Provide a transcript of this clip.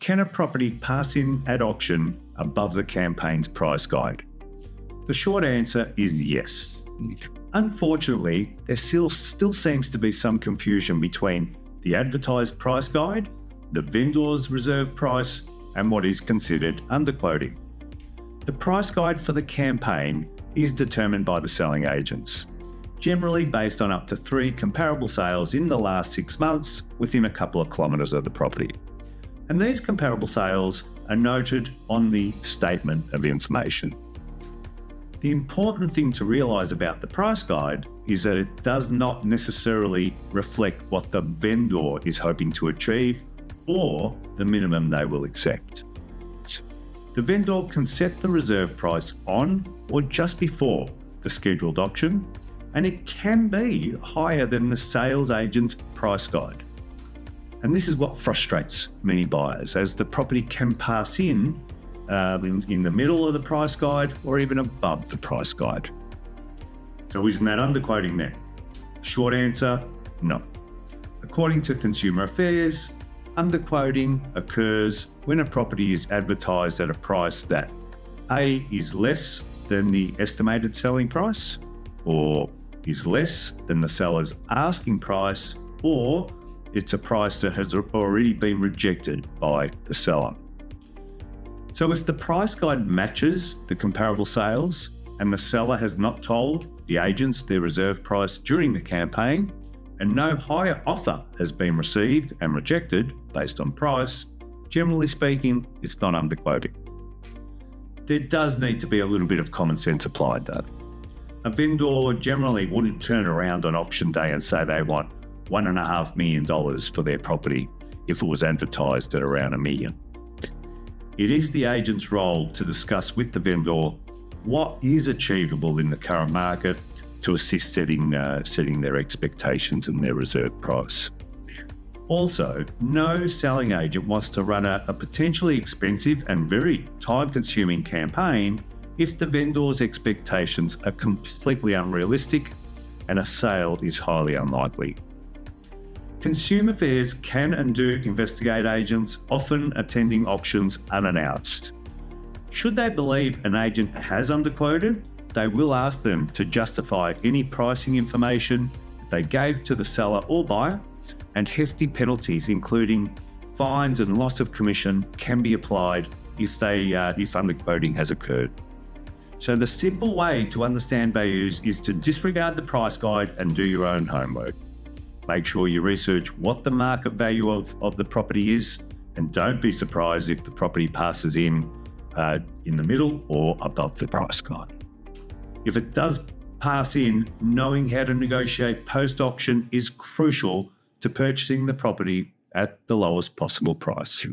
Can a property pass in at auction above the campaign's price guide? The short answer is yes. Unfortunately, there still seems to be some confusion between the advertised price guide, the vendor's reserve price, and what is considered underquoting. The price guide for the campaign is determined by the selling agents, generally based on up to 3 comparable sales in the last 6 months within a couple of kilometres of the property. And these comparable sales are noted on the statement of information. The important thing to realise about the price guide is that it does not necessarily reflect what the vendor is hoping to achieve or the minimum they will accept. The vendor can set the reserve price on or just before the scheduled auction, and it can be higher than the sales agent's price guide. And this is what frustrates many buyers, as the property can pass in the middle of the price guide or even above the price guide. So isn't that underquoting then? Short answer, no. According to Consumer Affairs, underquoting occurs when a property is advertised at a price that A, is less than the estimated selling price, or is less than the seller's asking price, or it's a price that has already been rejected by the seller. So if the price guide matches the comparable sales and the seller has not told the agents their reserve price during the campaign, and no higher offer has been received and rejected based on price, generally speaking, it's not underquoting. There does need to be a little bit of common sense applied though. A vendor generally wouldn't turn around on auction day and say they want $1.5 million for their property if it was advertised at around $1 million. It is the agent's role to discuss with the vendor what is achievable in the current market to assist setting their expectations and their reserve price. Also, no selling agent wants to run a potentially expensive and very time-consuming campaign if the vendor's expectations are completely unrealistic and a sale is highly unlikely. Consumer Affairs can and do investigate agents often attending auctions unannounced. Should they believe an agent has underquoted, they will ask them to justify any pricing information they gave to the seller or buyer, and hefty penalties including fines and loss of commission can be applied if underquoting has occurred. So the simple way to understand values is to disregard the price guide and do your own homework. Make sure you research what the market value of the property is, and don't be surprised if the property passes in the middle or above the price guide. If it does pass in, knowing how to negotiate post-auction is crucial to purchasing the property at the lowest possible price.